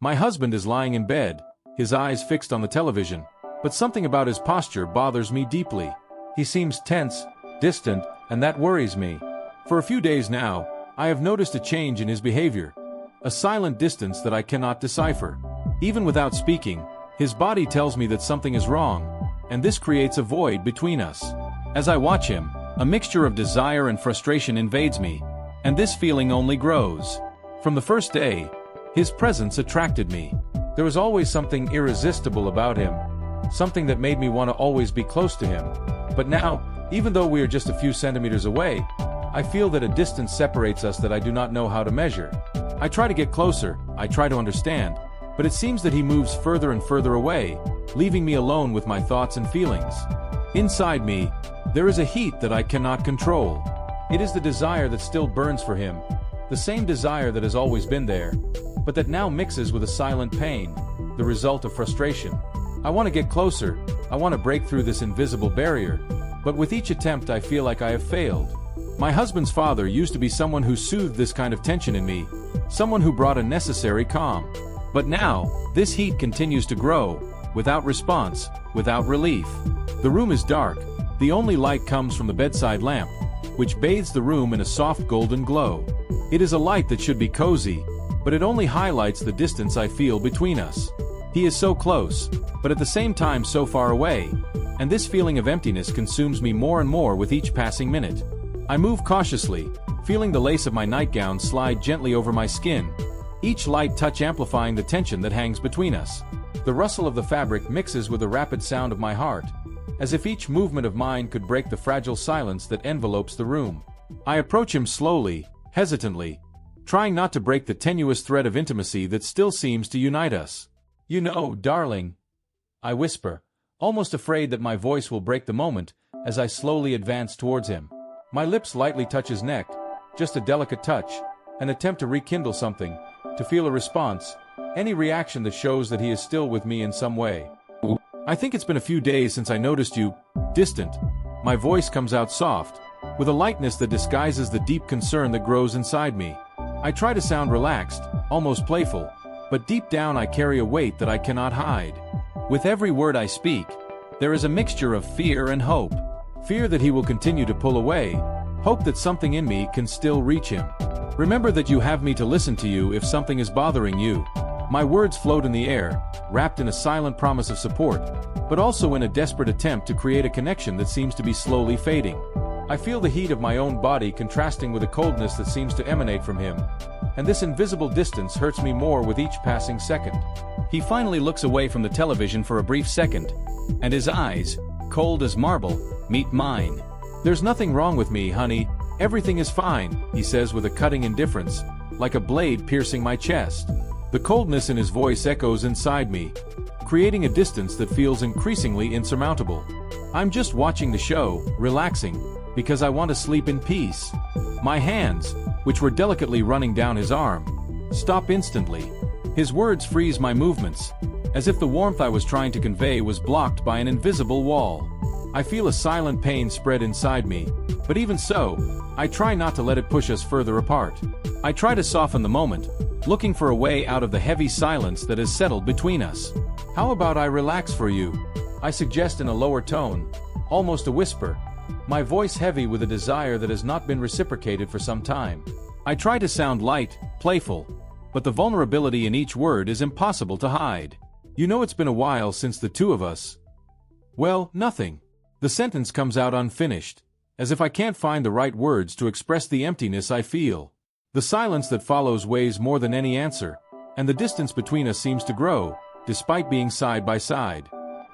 My husband is lying in bed, his eyes fixed on the television, but something about his posture bothers me deeply. He seems tense, distant, and that worries me. For a few days now, I have noticed a change in his behavior, a silent distance that I cannot decipher. Even without speaking, his body tells me that something is wrong, and this creates a void between us. As I watch him, a mixture of desire and frustration invades me, and this feeling only grows. From the first day, his presence attracted me. There was always something irresistible about him, something that made me want to always be close to him. But now, even though we are just a few centimeters away, I feel that a distance separates us that I do not know how to measure. I try to get closer, I try to understand, but it seems that he moves further and further away, leaving me alone with my thoughts and feelings. Inside me, there is a heat that I cannot control. It is the desire that still burns for him, the same desire that has always been there, but that now mixes with a silent pain, the result of frustration. I want to get closer, I want to break through this invisible barrier, but with each attempt I feel like I have failed. My husband's father used to be someone who soothed this kind of tension in me, someone who brought a necessary calm. But now, this heat continues to grow, without response, without relief. The room is dark, the only light comes from the bedside lamp, which bathes the room in a soft golden glow. It is a light that should be cozy, but it only highlights the distance I feel between us. He is so close, but at the same time so far away, and this feeling of emptiness consumes me more and more with each passing minute. I move cautiously, feeling the lace of my nightgown slide gently over my skin, each light touch amplifying the tension that hangs between us. The rustle of the fabric mixes with the rapid sound of my heart, as if each movement of mine could break the fragile silence that envelopes the room. I approach him slowly, hesitantly, trying not to break the tenuous thread of intimacy that still seems to unite us. "You know, darling," I whisper, almost afraid that my voice will break the moment as I slowly advance towards him. My lips lightly touch his neck, just a delicate touch, an attempt to rekindle something, to feel a response, any reaction that shows that he is still with me in some way. "I think it's been a few days since I noticed you distant." My voice comes out soft, with a lightness that disguises the deep concern that grows inside me. I try to sound relaxed, almost playful, but deep down I carry a weight that I cannot hide. With every word I speak, there is a mixture of fear and hope. Fear that he will continue to pull away, hope that something in me can still reach him. "Remember that you have me to listen to you if something is bothering you." My words float in the air, wrapped in a silent promise of support, but also in a desperate attempt to create a connection that seems to be slowly fading. I feel the heat of my own body contrasting with the coldness that seems to emanate from him, and this invisible distance hurts me more with each passing second. He finally looks away from the television for a brief second, and his eyes, cold as marble, meet mine. "There's nothing wrong with me, honey. Everything is fine," he says with a cutting indifference, like a blade piercing my chest. The coldness in his voice echoes inside me, creating a distance that feels increasingly insurmountable. I'm just watching the show, relaxing, because I want to sleep in peace. My hands, which were delicately running down his arm, stop instantly. His words freeze my movements, as if the warmth I was trying to convey was blocked by an invisible wall. I feel a silent pain spread inside me, but even so, I try not to let it push us further apart. I try to soften the moment, looking for a way out of the heavy silence that has settled between us. "How about I relax for you?" I suggest in a lower tone, almost a whisper, my voice heavy with a desire that has not been reciprocated for some time. I try to sound light, playful, but the vulnerability in each word is impossible to hide. "You know, it's been a while since the two of us." "Well, nothing." The sentence comes out unfinished, as if I can't find the right words to express the emptiness I feel. The silence that follows weighs more than any answer, and the distance between us seems to grow, despite being side by side.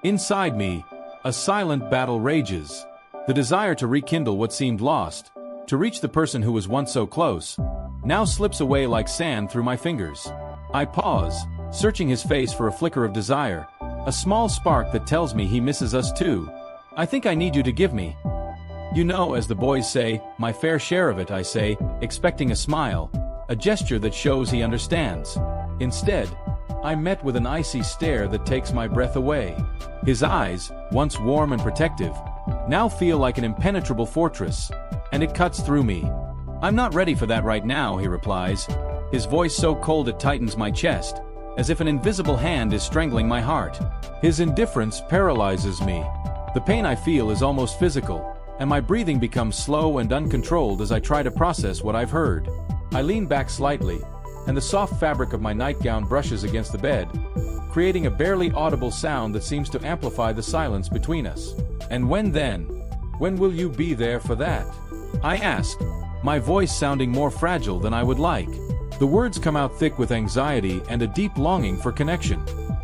Inside me, a silent battle rages. The desire to rekindle what seemed lost, to reach the person who was once so close, now slips away like sand through my fingers. I pause, searching his face for a flicker of desire, a small spark that tells me he misses us too. "I think I need you to give me, you know, as the boys say, my fair share of it," I say, expecting a smile, a gesture that shows he understands. Instead, I'm met with an icy stare that takes my breath away. His eyes, once warm and protective, now feel like an impenetrable fortress, and it cuts through me. "I'm not ready for that right now," he replies, his voice so cold it tightens my chest, as if an invisible hand is strangling my heart. His indifference paralyzes me. The pain I feel is almost physical, and my breathing becomes slow and uncontrolled as I try to process what I've heard. I lean back slightly, and the soft fabric of my nightgown brushes against the bed, creating a barely audible sound that seems to amplify the silence between us. And when will you be there for that? I ask, my voice sounding more fragile than I would like. The words come out thick with anxiety and a deep longing for connection.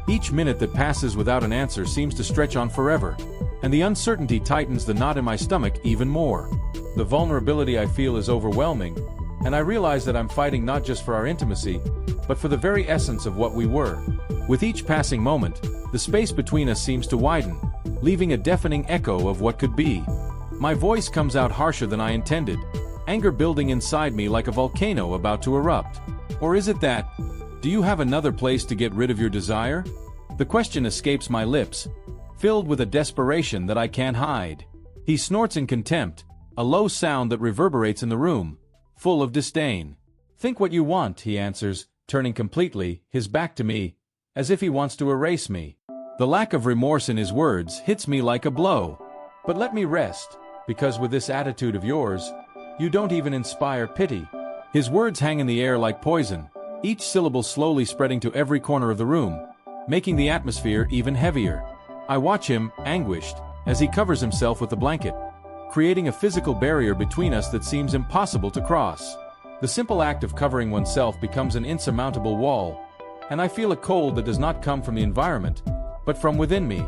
Each minute that passes without an answer seems to stretch on forever, and the uncertainty tightens the knot in my stomach even more. The vulnerability I feel is overwhelming, and I realize that I'm fighting not just for our intimacy, but for the very essence of what we were. With each passing moment, the space between us seems to widen, leaving a deafening echo of what could be. My voice comes out harsher than I intended, anger building inside me like a volcano about to erupt. Or is it that, do you have another place to get rid of your desire? The question escapes my lips, filled with a desperation that I can't hide. He snorts in contempt, a low sound that reverberates in the room, full of disdain. Think what you want, he answers, turning completely, his back to me, as if he wants to erase me. The lack of remorse in his words hits me like a blow. But let me rest, because with this attitude of yours, you don't even inspire pity. His words hang in the air like poison, each syllable slowly spreading to every corner of the room, making the atmosphere even heavier. I watch him, anguished, as he covers himself with the blanket, creating a physical barrier between us that seems impossible to cross. The simple act of covering oneself becomes an insurmountable wall, and I feel a cold that does not come from the environment, but from within me.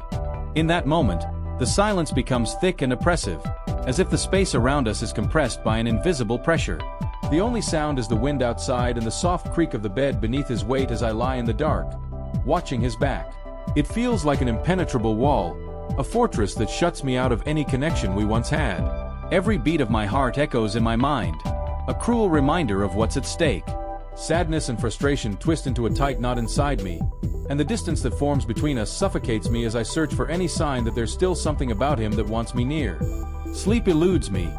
In that moment, the silence becomes thick and oppressive, as if the space around us is compressed by an invisible pressure. The only sound is the wind outside and the soft creak of the bed beneath his weight as I lie in the dark, watching his back. It feels like an impenetrable wall, a fortress that shuts me out of any connection we once had. Every beat of my heart echoes in my mind, a cruel reminder of what's at stake. Sadness and frustration twist into a tight knot inside me, and the distance that forms between us suffocates me as I search for any sign that there's still something about him that wants me near. Sleep eludes me,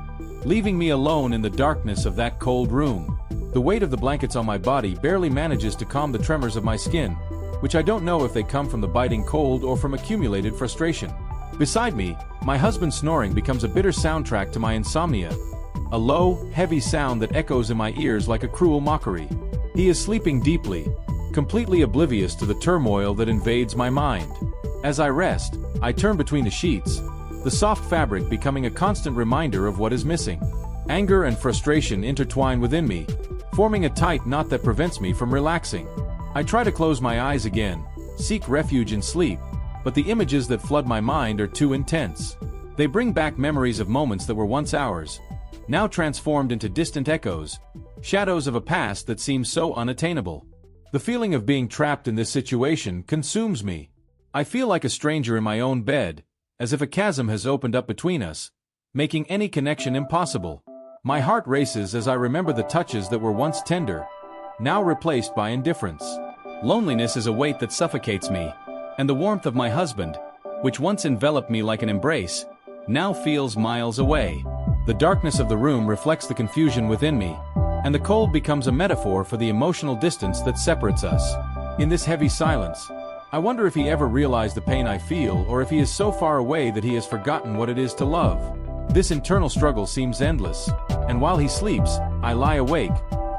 leaving me alone in the darkness of that cold room. The weight of the blankets on my body barely manages to calm the tremors of my skin, which I don't know if they come from the biting cold or from accumulated frustration. Beside me, my husband's snoring becomes a bitter soundtrack to my insomnia, a low, heavy sound that echoes in my ears like a cruel mockery. He is sleeping deeply, completely oblivious to the turmoil that invades my mind. As I rest, I turn between the sheets, the soft fabric becoming a constant reminder of what is missing. Anger and frustration intertwine within me, forming a tight knot that prevents me from relaxing. I try to close my eyes again, seek refuge in sleep, but the images that flood my mind are too intense. They bring back memories of moments that were once ours, now transformed into distant echoes, shadows of a past that seems so unattainable. The feeling of being trapped in this situation consumes me. I feel like a stranger in my own bed, as if a chasm has opened up between us, making any connection impossible. My heart races as I remember the touches that were once tender, now replaced by indifference. Loneliness is a weight that suffocates me, and the warmth of my husband, which once enveloped me like an embrace, now feels miles away. The darkness of the room reflects the confusion within me, and the cold becomes a metaphor for the emotional distance that separates us. In this heavy silence, I wonder if he ever realized the pain I feel, or if he is so far away that he has forgotten what it is to love. This internal struggle seems endless, and while he sleeps, I lie awake,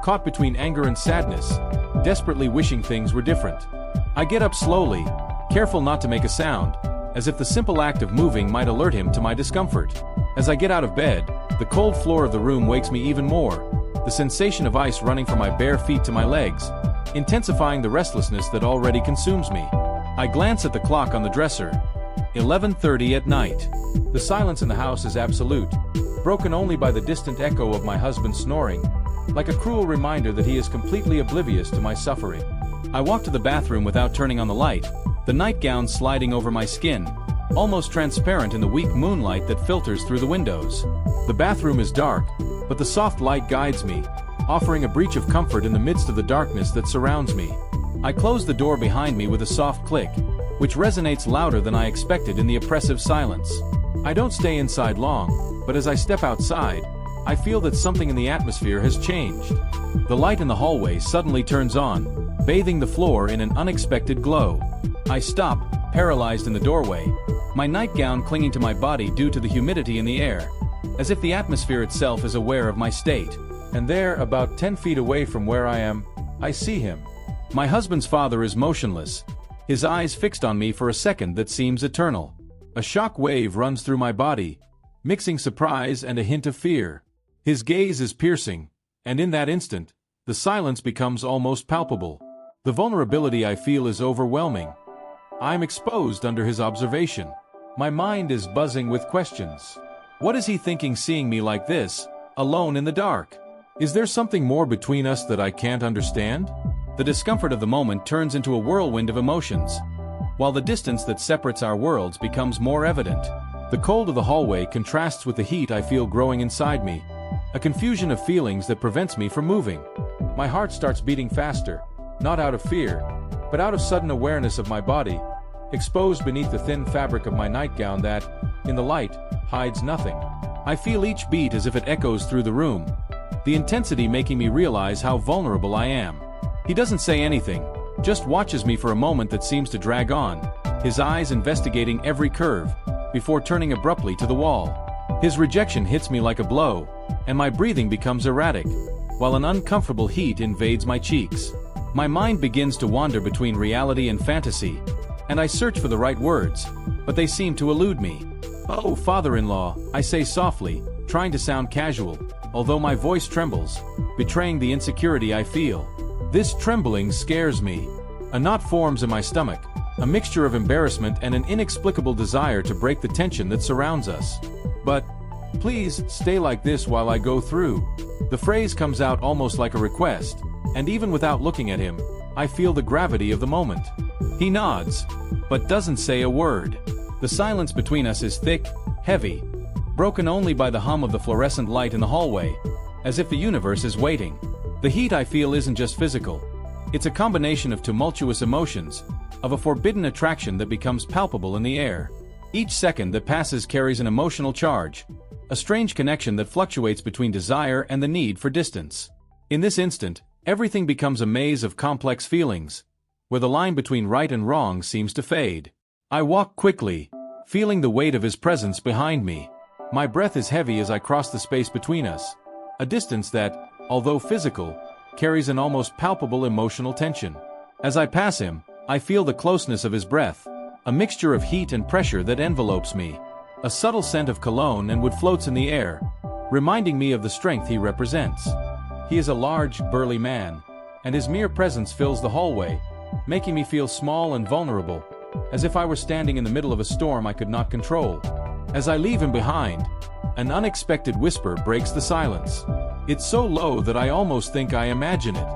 caught between anger and sadness, desperately wishing things were different. I get up slowly, careful not to make a sound, as if the simple act of moving might alert him to my discomfort. As I get out of bed, the cold floor of the room wakes me even more, the sensation of ice running from my bare feet to my legs, intensifying the restlessness that already consumes me. I glance at the clock on the dresser. 11:30 at night. The silence in the house is absolute, broken only by the distant echo of my husband's snoring, like a cruel reminder that he is completely oblivious to my suffering. I walk to the bathroom without turning on the light, the nightgown sliding over my skin, almost transparent in the weak moonlight that filters through the windows. The bathroom is dark, but the soft light guides me, offering a breach of comfort in the midst of the darkness that surrounds me. I close the door behind me with a soft click, which resonates louder than I expected in the oppressive silence. I don't stay inside long, but as I step outside, I feel that something in the atmosphere has changed. The light in the hallway suddenly turns on, bathing the floor in an unexpected glow. I stop, paralyzed in the doorway, my nightgown clinging to my body due to the humidity in the air, as if the atmosphere itself is aware of my state. And there, about 10 feet away from where I am, I see him. My husband's father is motionless, his eyes fixed on me for a second that seems eternal. A shock wave runs through my body, mixing surprise and a hint of fear. His gaze is piercing, and in that instant, the silence becomes almost palpable. The vulnerability I feel is overwhelming. I'm exposed under his observation. My mind is buzzing with questions. What is he thinking seeing me like this, alone in the dark? Is there something more between us that I can't understand? The discomfort of the moment turns into a whirlwind of emotions, while the distance that separates our worlds becomes more evident. The cold of the hallway contrasts with the heat I feel growing inside me, a confusion of feelings that prevents me from moving. My heart starts beating faster, not out of fear, but out of sudden awareness of my body, exposed beneath the thin fabric of my nightgown that, in the light, hides nothing. I feel each beat as if it echoes through the room, the intensity making me realize how vulnerable I am. He doesn't say anything, just watches me for a moment that seems to drag on, his eyes investigating every curve, before turning abruptly to the wall. His rejection hits me like a blow, and my breathing becomes erratic, while an uncomfortable heat invades my cheeks. My mind begins to wander between reality and fantasy, and I search for the right words, but they seem to elude me. "Oh, father-in-law," I say softly, trying to sound casual, although my voice trembles, betraying the insecurity I feel. This trembling scares me. A knot forms in my stomach, a mixture of embarrassment and an inexplicable desire to break the tension that surrounds us. "But, please, stay like this while I go through." The phrase comes out almost like a request, and even without looking at him, I feel the gravity of the moment. He nods, but doesn't say a word. The silence between us is thick, heavy, broken only by the hum of the fluorescent light in the hallway, as if the universe is waiting. The heat I feel isn't just physical. It's a combination of tumultuous emotions, of a forbidden attraction that becomes palpable in the air. Each second that passes carries an emotional charge, a strange connection that fluctuates between desire and the need for distance. In this instant, everything becomes a maze of complex feelings, where the line between right and wrong seems to fade. I walk quickly, feeling the weight of his presence behind me. My breath is heavy as I cross the space between us, a distance that, although physical, carries an almost palpable emotional tension. As I pass him, I feel the closeness of his breath, a mixture of heat and pressure that envelopes me. A subtle scent of cologne and wood floats in the air, reminding me of the strength he represents. He is a large, burly man, and his mere presence fills the hallway, making me feel small and vulnerable, as if I were standing in the middle of a storm I could not control. As I leave him behind, an unexpected whisper breaks the silence. It's so low that I almost think I imagine it.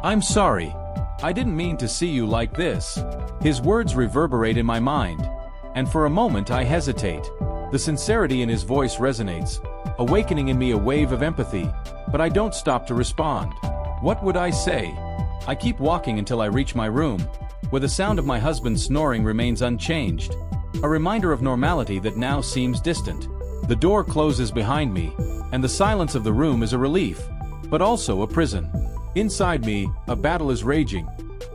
"I'm sorry. I didn't mean to see you like this." His words reverberate in my mind, and for a moment I hesitate. The sincerity in his voice resonates, awakening in me a wave of empathy, but I don't stop to respond. What would I say? I keep walking until I reach my room, where the sound of my husband's snoring remains unchanged, a reminder of normality that now seems distant. The door closes behind me, and the silence of the room is a relief, but also a prison. Inside me, a battle is raging.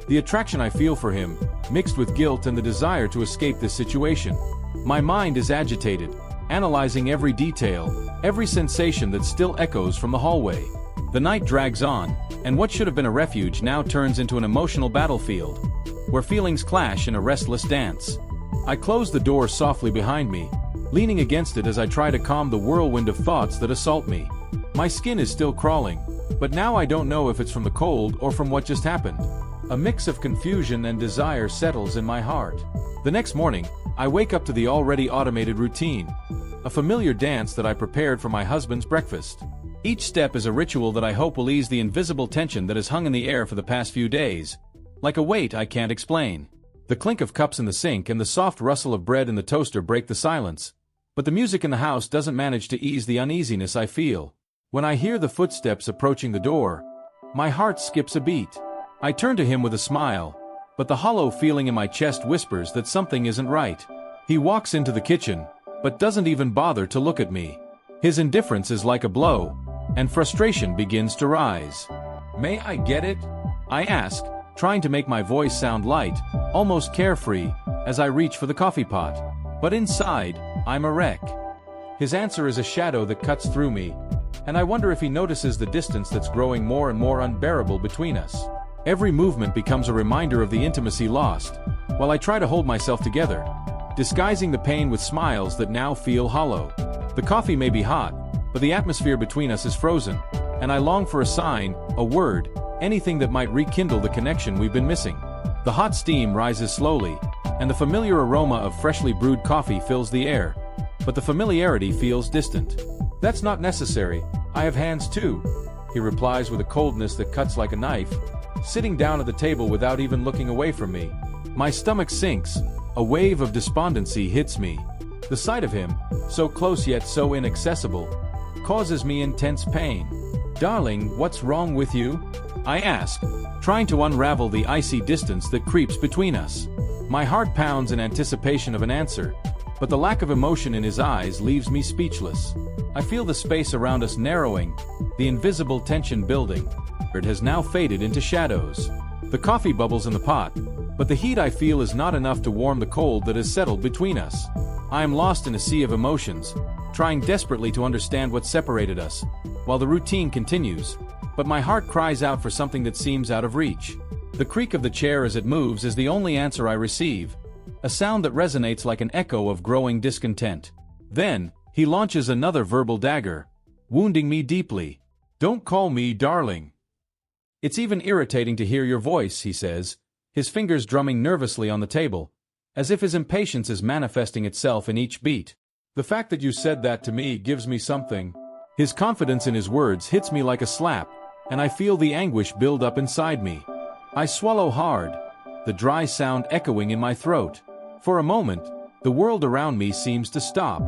The attraction I feel for him, mixed with guilt and the desire to escape this situation. My mind is agitated, analyzing every detail, every sensation that still echoes from the hallway. The night drags on, and what should have been a refuge now turns into an emotional battlefield, where feelings clash in a restless dance. I close the door softly behind me, leaning against it as I try to calm the whirlwind of thoughts that assault me. My skin is still crawling, but now I don't know if it's from the cold or from what just happened. A mix of confusion and desire settles in my heart. The next morning, I wake up to the already automated routine, a familiar dance that I prepared for my husband's breakfast. Each step is a ritual that I hope will ease the invisible tension that has hung in the air for the past few days, like a weight I can't explain. The clink of cups in the sink and the soft rustle of bread in the toaster break the silence, but the music in the house doesn't manage to ease the uneasiness I feel. When I hear the footsteps approaching the door, my heart skips a beat. I turn to him with a smile, but the hollow feeling in my chest whispers that something isn't right. He walks into the kitchen, but doesn't even bother to look at me. His indifference is like a blow, and frustration begins to rise. "May I get it?" I ask, trying to make my voice sound light, almost carefree, as I reach for the coffee pot. But inside, I'm a wreck. His answer is a shadow that cuts through me, and I wonder if he notices the distance that's growing more and more unbearable between us. Every movement becomes a reminder of the intimacy lost, while I try to hold myself together, disguising the pain with smiles that now feel hollow. The coffee may be hot, but the atmosphere between us is frozen, and I long for a sign, a word, anything that might rekindle the connection we've been missing. The hot steam rises slowly, and the familiar aroma of freshly brewed coffee fills the air, but the familiarity feels distant. "That's not necessary, I have hands too," he replies with a coldness that cuts like a knife, sitting down at the table without even looking away from me. My stomach sinks, a wave of despondency hits me. The sight of him, so close yet so inaccessible, causes me intense pain. "Darling, what's wrong with you?" I ask, trying to unravel the icy distance that creeps between us. My heart pounds in anticipation of an answer, but the lack of emotion in his eyes leaves me speechless. I feel the space around us narrowing, the invisible tension building. It has now faded into shadows. The coffee bubbles in the pot, but the heat I feel is not enough to warm the cold that has settled between us. I am lost in a sea of emotions, trying desperately to understand what separated us, while the routine continues, but my heart cries out for something that seems out of reach. The creak of the chair as it moves is the only answer I receive, a sound that resonates like an echo of growing discontent. Then, he launches another verbal dagger, wounding me deeply. "Don't call me darling. It's even irritating to hear your voice," he says, his fingers drumming nervously on the table, as if his impatience is manifesting itself in each beat. "The fact that you said that to me gives me something." His confidence in his words hits me like a slap, and I feel the anguish build up inside me. I swallow hard, the dry sound echoing in my throat. For a moment, the world around me seems to stop.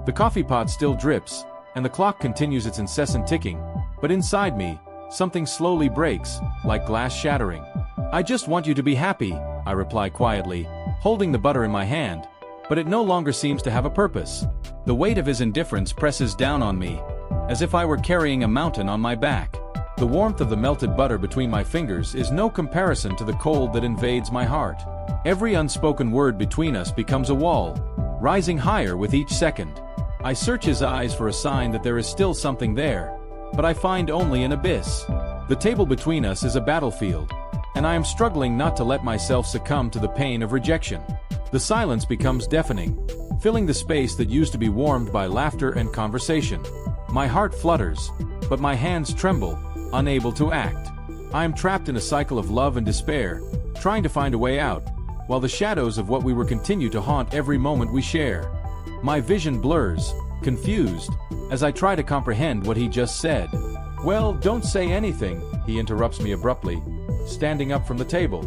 The coffee pot still drips, and the clock continues its incessant ticking, but inside me, something slowly breaks, like glass shattering. "I just want you to be happy," I reply quietly, holding the butter in my hand, but it no longer seems to have a purpose. The weight of his indifference presses down on me, as if I were carrying a mountain on my back. The warmth of the melted butter between my fingers is no comparison to the cold that invades my heart. Every unspoken word between us becomes a wall, rising higher with each second. I search his eyes for a sign that there is still something there, but I find only an abyss. The table between us is a battlefield, and I am struggling not to let myself succumb to the pain of rejection. The silence becomes deafening, filling the space that used to be warmed by laughter and conversation. My heart flutters, but my hands tremble, unable to act. I am trapped in a cycle of love and despair, trying to find a way out, while the shadows of what we were continue to haunt every moment we share. My vision blurs, confused, as I try to comprehend what he just said. "Well, don't say anything," he interrupts me abruptly, standing up from the table.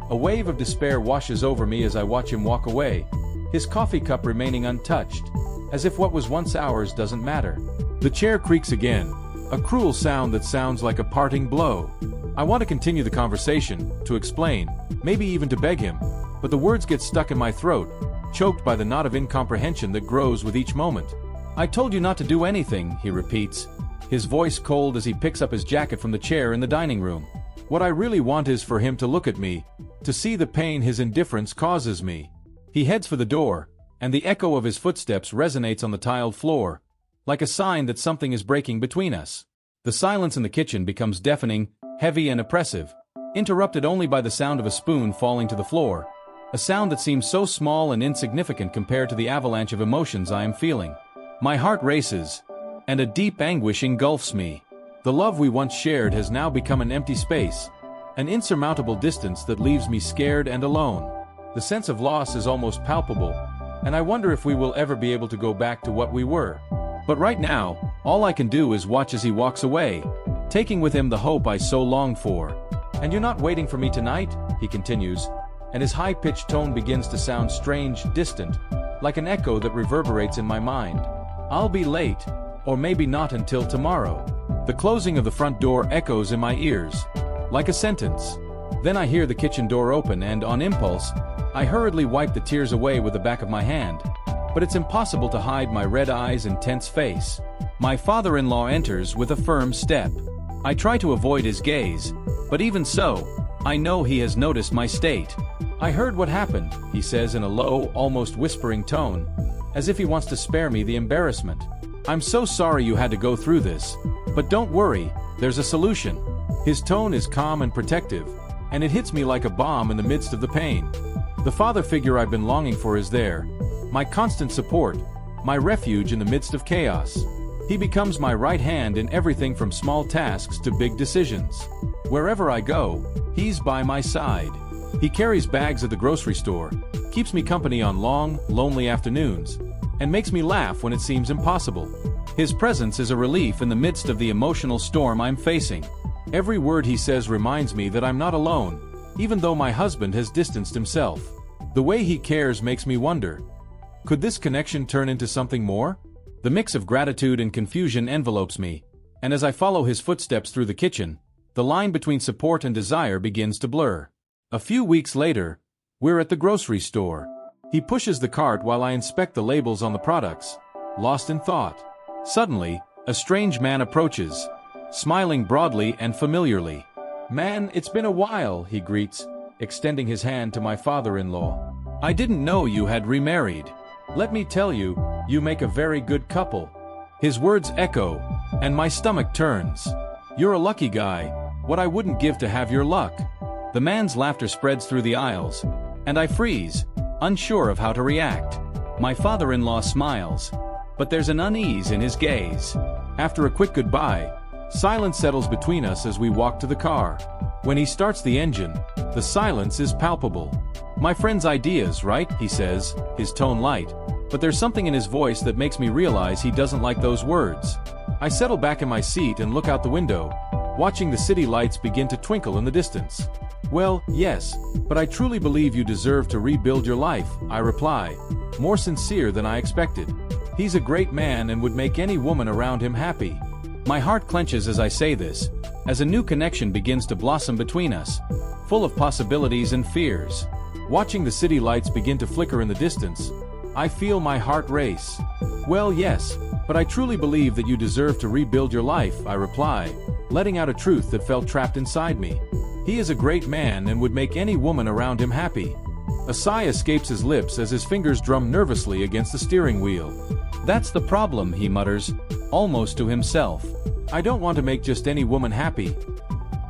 A wave of despair washes over me as I watch him walk away, his coffee cup remaining untouched, as if what was once ours doesn't matter. The chair creaks again, a cruel sound that sounds like a parting blow. I want to continue the conversation, to explain, maybe even to beg him, but the words get stuck in my throat, choked by the knot of incomprehension that grows with each moment. "I told you not to do anything," he repeats, his voice cold as he picks up his jacket from the chair in the dining room. What I really want is for him to look at me, to see the pain his indifference causes me. He heads for the door, and the echo of his footsteps resonates on the tiled floor, like a sign that something is breaking between us. The silence in the kitchen becomes deafening, heavy and oppressive, interrupted only by the sound of a spoon falling to the floor, a sound that seems so small and insignificant compared to the avalanche of emotions I am feeling. My heart races, and a deep anguish engulfs me. The love we once shared has now become an empty space, an insurmountable distance that leaves me scared and alone. The sense of loss is almost palpable, and I wonder if we will ever be able to go back to what we were. But right now, all I can do is watch as he walks away, taking with him the hope I so longed for. "And you're not waiting for me tonight?" he continues, and his high-pitched tone begins to sound strange, distant, like an echo that reverberates in my mind. "I'll be late, or maybe not until tomorrow." The closing of the front door echoes in my ears, like a sentence. Then I hear the kitchen door open and, on impulse, I hurriedly wipe the tears away with the back of my hand. But it's impossible to hide my red eyes and tense face. My father-in-law enters with a firm step. I try to avoid his gaze, but even so, I know he has noticed my state. "I heard what happened," he says in a low, almost whispering tone, as if he wants to spare me the embarrassment. "I'm so sorry you had to go through this, but don't worry, there's a solution." His tone is calm and protective, and it hits me like a bomb in the midst of the pain. The father figure I've been longing for is there, my constant support, my refuge in the midst of chaos. He becomes my right hand in everything from small tasks to big decisions. Wherever I go, he's by my side. He carries bags at the grocery store, keeps me company on long, lonely afternoons, and makes me laugh when it seems impossible. His presence is a relief in the midst of the emotional storm I'm facing. Every word he says reminds me that I'm not alone, even though my husband has distanced himself. The way he cares makes me wonder, could this connection turn into something more? The mix of gratitude and confusion envelopes me, and as I follow his footsteps through the kitchen, the line between support and desire begins to blur. A few weeks later, we're at the grocery store. He pushes the cart while I inspect the labels on the products, lost in thought. Suddenly, a strange man approaches, smiling broadly and familiarly. "Man, it's been a while," he greets, extending his hand to my father-in-law. "I didn't know you had remarried. Let me tell you, you make a very good couple." His words echo, and my stomach turns. "You're a lucky guy. What I wouldn't give to have your luck." The man's laughter spreads through the aisles, and I freeze, unsure of how to react. My father-in-law smiles, but there's an unease in his gaze. After a quick goodbye, silence settles between us as we walk to the car. When he starts the engine, the silence is palpable. "My friend's ideas, right?" he says, his tone light, but there's something in his voice that makes me realize he doesn't like those words. I settle back in my seat and look out the window, watching the city lights begin to twinkle in the distance. "Well, yes, but I truly believe you deserve to rebuild your life," I reply, more sincere than I expected. "He's a great man and would make any woman around him happy." My heart clenches as I say this, as a new connection begins to blossom between us, full of possibilities and fears. Watching the city lights begin to flicker in the distance, I feel my heart race. "Well, yes, but I truly believe that you deserve to rebuild your life," I reply, letting out a truth that felt trapped inside me. "He is a great man and would make any woman around him happy." A sigh escapes his lips as his fingers drum nervously against the steering wheel. "That's the problem," he mutters, almost to himself. "I don't want to make just any woman happy.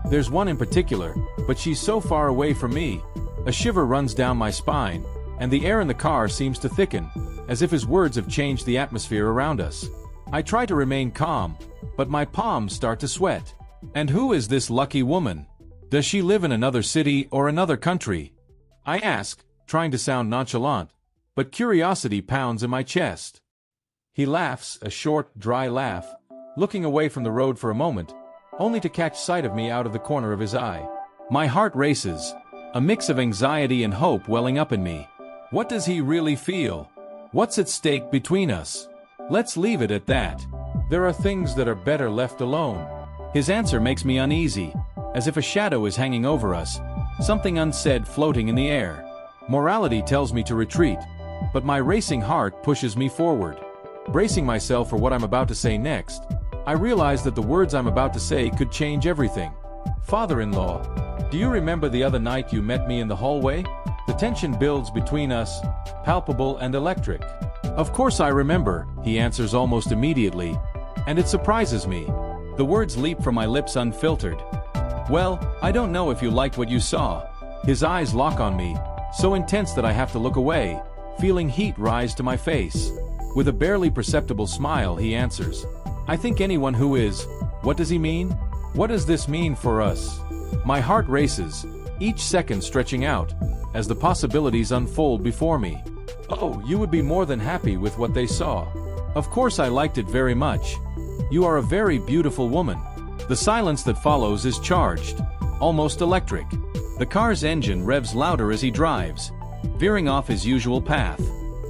There's one in particular, but she's so far away from me." A shiver runs down my spine, and the air in the car seems to thicken, as if his words have changed the atmosphere around us. I try to remain calm, but my palms start to sweat. "And who is this lucky woman? Does she live in another city or another country?" I ask, trying to sound nonchalant, but curiosity pounds in my chest. He laughs, a short, dry laugh, looking away from the road for a moment, only to catch sight of me out of the corner of his eye. My heart races, a mix of anxiety and hope welling up in me. What does he really feel? What's at stake between us? Let's leave it at that. There are things that are better left alone. His answer makes me uneasy, as if a shadow is hanging over us, something unsaid floating in the air. Morality tells me to retreat, but my racing heart pushes me forward. Bracing myself for what I'm about to say next, I realize that the words I'm about to say could change everything. "Father-in-law, do you remember the other night you met me in the hallway? The tension builds between us, palpable and electric." "Of course I remember," he answers almost immediately, and it surprises me. The words leap from my lips unfiltered. "Well, I don't know if you liked what you saw." His eyes lock on me, so intense that I have to look away, feeling heat rise to my face. With a barely perceptible smile, he answers, "I think anyone who is." What does he mean? What does this mean for us? My heart races, each second stretching out, as the possibilities unfold before me. "Oh, you would be more than happy with what they saw." "Of course I liked it very much. You are a very beautiful woman." The silence that follows is charged, almost electric. The car's engine revs louder as he drives, veering off his usual path.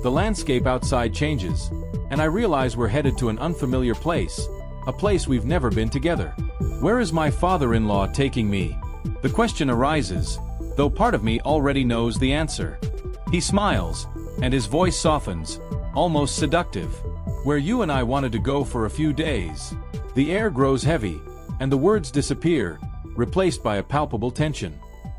The landscape outside changes, and I realize we're headed to an unfamiliar place, a place we've never been together. Where is my father-in-law taking me? The question arises, though part of me already knows the answer. He smiles, and his voice softens, almost seductive. "Where you and I wanted to go for a few days." The air grows heavy, and the words disappear, replaced by a palpable tension.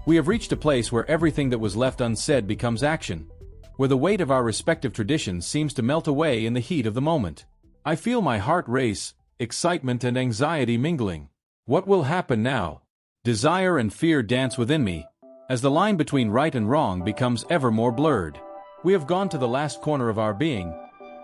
We have reached a place where everything that was left unsaid becomes action, where the weight of our respective traditions seems to melt away in the heat of the moment. I feel my heart race, excitement and anxiety mingling. What will happen now? Desire and fear dance within me, as the line between right and wrong becomes ever more blurred. We have gone to the last corner of our being,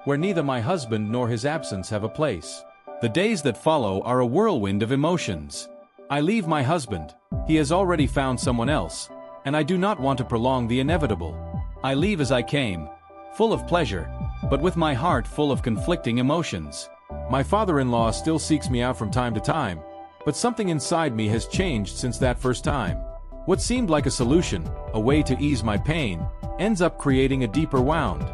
where neither my husband nor his absence have a place. The days that follow are a whirlwind of emotions. I leave my husband. He has already found someone else, and I do not want to prolong the inevitable. I leave as I came, full of pleasure, but with my heart full of conflicting emotions. My father-in-law still seeks me out from time to time, but something inside me has changed since that first time. What seemed like a solution, a way to ease my pain, ends up creating a deeper wound.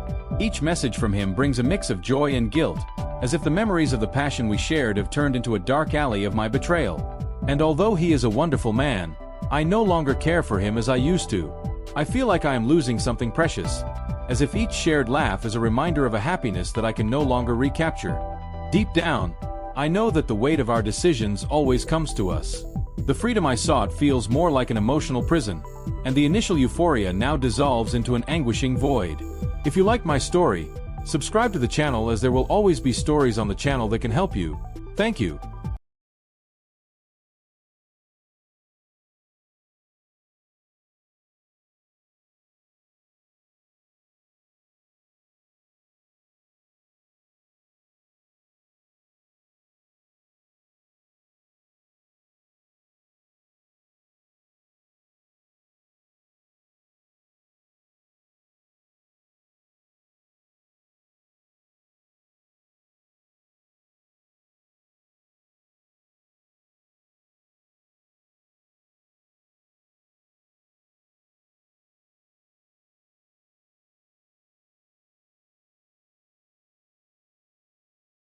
Each message from him brings a mix of joy and guilt, as if the memories of the passion we shared have turned into a dark alley of my betrayal. And although he is a wonderful man, I no longer care for him as I used to. I feel like I am losing something precious, as if each shared laugh is a reminder of a happiness that I can no longer recapture. Deep down, I know that the weight of our decisions always comes to us. The freedom I sought feels more like an emotional prison, and the initial euphoria now dissolves into an anguishing void. If you like my story, subscribe to the channel, as there will always be stories on the channel that can help you. Thank you.